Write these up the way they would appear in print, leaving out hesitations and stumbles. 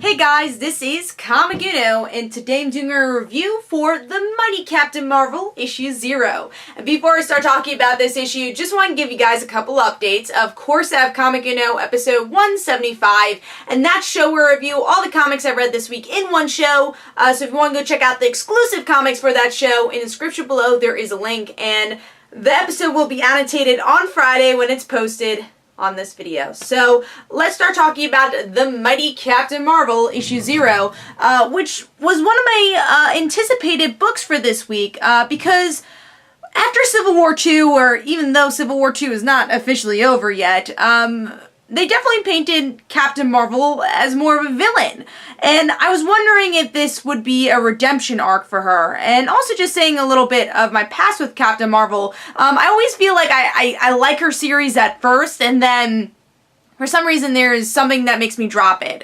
Hey guys, this is Kamiguno, and today I'm doing a review for The Mighty Captain Marvel, issue 0. And before I start talking about this issue, just want to give you guys a couple updates. Of course, I have Kamiguno episode 175, and that's show where I review all the comics I've read this week in one show. So if you want to go check out the exclusive comics for that show, in the description below there is a link, and the episode will be annotated on Friday when it's posted on this video. So let's start talking about The Mighty Captain Marvel issue 0, which was one of my anticipated books for this week, because after Civil War II, or even though Civil War II is not officially over yet, they definitely painted Captain Marvel as more of a villain. And I was wondering if this would be a redemption arc for her. And also just saying a little bit of my past with Captain Marvel, I always feel like I like her series at first, and then for some reason there's something that makes me drop it.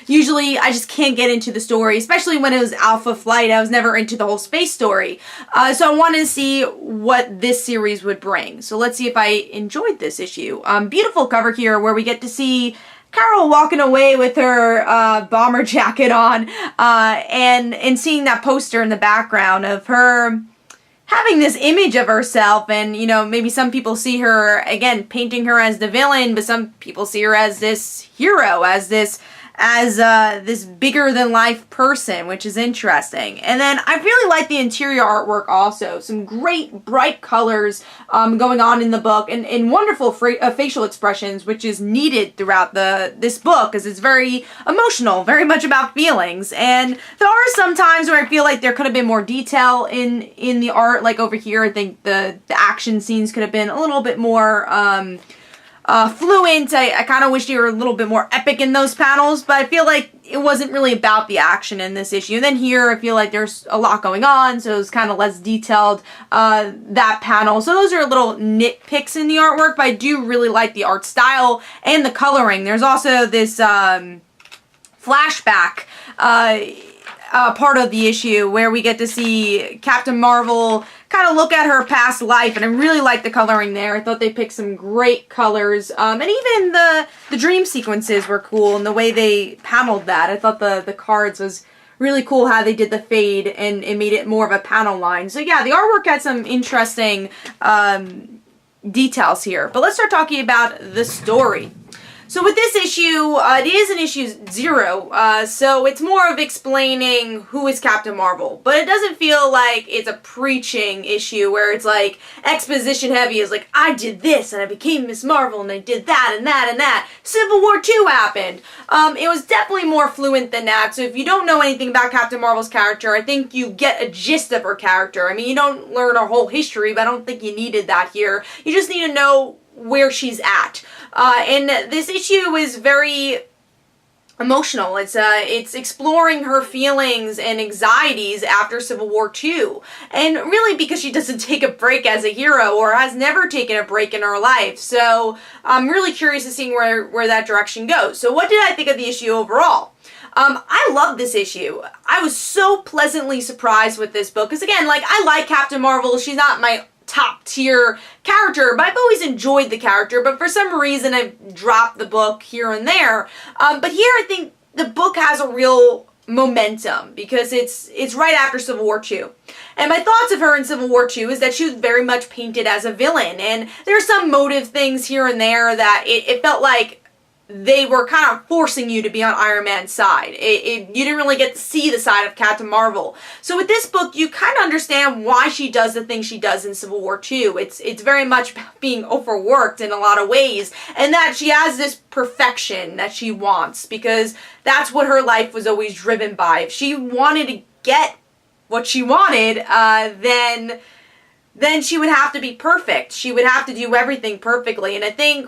Usually I just can't get into the story, especially when it was Alpha Flight. I was never into the whole space story. So I wanted to see what this series would bring. So let's see if I enjoyed this issue. Beautiful cover here where we get to see Carol walking away with her bomber jacket on, and seeing that poster in the background of her having this image of herself. And, you know, maybe some people see her, again, painting her as the villain, but some people see her as this hero, as this bigger than life person, which is interesting. And then I really like the interior artwork also. Some great bright colors going on in the book, and wonderful facial expressions, which is needed throughout this book, because it's very emotional, very much about feelings. And there are some times where I feel like there could have been more detail in the art. Like over here, I think the action scenes could have been a little bit more fluent. I kind of wish they were a little bit more epic in those panels, but I feel like it wasn't really about the action in this issue. And then here, I feel like there's a lot going on, so it's kind of less detailed, that panel. So those are little nitpicks in the artwork, but I do really like the art style and the coloring. There's also this flashback part of the issue where we get to see Captain Marvel kind of look at her past life, and I really like the coloring there. I thought they picked some great colors, and even the dream sequences were cool, and the way they paneled that. I thought the cards was really cool how they did the fade, and it made it more of a panel line. So yeah, the artwork had some interesting details here. But let's start talking about the story. So with this issue, it is an issue 0, so it's more of explaining who is Captain Marvel. But it doesn't feel like it's a preaching issue where it's like exposition heavy. It's like, I did this and I became Miss Marvel and I did that and that and that. Civil War II happened. It was definitely more fluent than that. So if you don't know anything about Captain Marvel's character, I think you get a gist of her character. I mean, you don't learn her whole history, but I don't think you needed that here. You just need to know where she's at. And this issue is very emotional. It's exploring her feelings and anxieties after Civil War II. And really because she doesn't take a break as a hero, or has never taken a break in her life. So I'm really curious to see where that direction goes. So what did I think of the issue overall? I love this issue. I was so pleasantly surprised with this book. Because again, like, I like Captain Marvel. She's not my top tier character, but I've always enjoyed the character, but for some reason I've dropped the book here and there. But here I think the book has a real momentum because it's right after Civil War II. And my thoughts of her in Civil War II is that she was very much painted as a villain, and there are some motive things here and there that it felt like they were kind of forcing you to be on Iron Man's side. You didn't really get to see the side of Captain Marvel. So with this book, you kind of understand why she does the things she does in Civil War II. It's very much being overworked in a lot of ways, and that she has this perfection that she wants, because that's what her life was always driven by. If she wanted to get what she wanted, then she would have to be perfect. She would have to do everything perfectly. And I think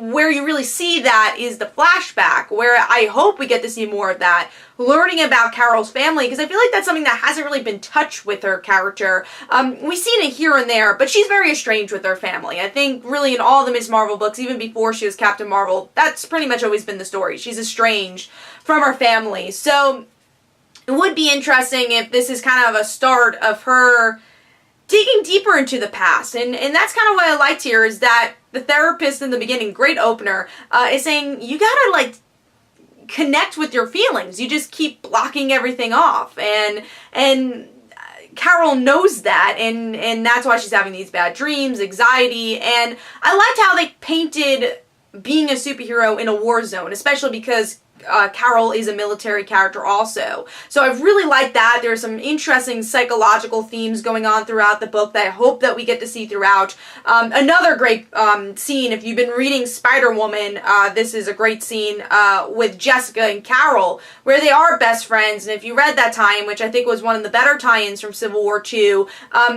where you really see that is the flashback, where I hope we get to see more of that, learning about Carol's family, because I feel like that's something that hasn't really been touched with her character. We've seen it here and there, but she's very estranged with her family. I think really in all the Ms. Marvel books, even before she was Captain Marvel, that's pretty much always been the story. She's estranged from her family. So it would be interesting if this is kind of a start of her digging deeper into the past. And that's kind of what I liked here, is that the therapist in the beginning, great opener, is saying, you gotta, like, connect with your feelings. You just keep blocking everything off. And Carol knows that, and that's why she's having these bad dreams, anxiety, and I liked how they painted being a superhero in a war zone, especially because Carol is a military character also. So I really like that. There's some interesting psychological themes going on throughout the book that I hope that we get to see throughout. Another great scene, if you've been reading Spider-Woman, this is a great scene with Jessica and Carol, where they are best friends. And if you read that tie-in, which I think was one of the better tie-ins from Civil War II,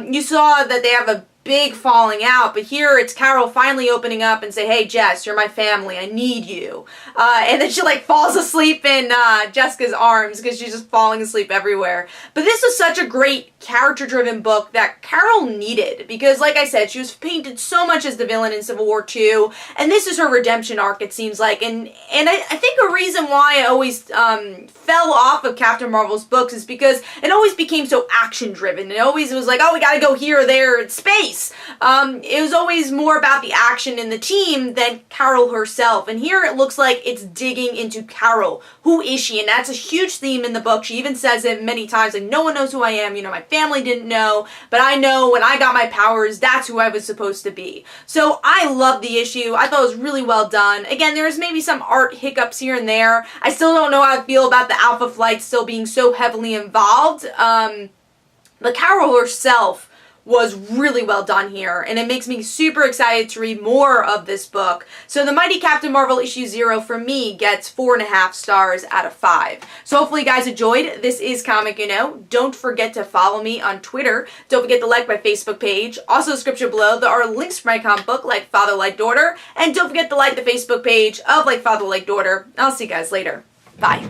you saw that they have a big falling out, but here it's Carol finally opening up and say, hey Jess, you're my family, I need you. And then she like falls asleep in Jessica's arms because she's just falling asleep everywhere. But this was such a great character-driven book that Carol needed, because like I said, she was painted so much as the villain in Civil War II, and this is her redemption arc, it seems like. And I think a reason why I always fell off of Captain Marvel's books is because it always became so action-driven. It always was like, oh, we gotta go here or there, it's space. It was always more about the action in the team than Carol herself. And here it looks like it's digging into Carol. Who is she? And that's a huge theme in the book. She even says it many times, like, no one knows who I am. You know, my family didn't know, but I know when I got my powers, that's who I was supposed to be. So I love the issue. I thought it was really well done. Again, there's maybe some art hiccups here and there. I still don't know how I feel about the Alpha Flight still being so heavily involved. But Carol herself was really well done here, and it makes me super excited to read more of this book. So The Mighty Captain Marvel issue 0 for me gets 4.5 stars out of 5. So hopefully you guys enjoyed. This is Comic You. Don't forget to follow me on Twitter. Don't forget to like my Facebook page. Also, description below, there are links for my comic book, Like Father, Like Daughter. And don't forget to like the Facebook page of Like Father, Like Daughter. I'll see you guys later. Bye.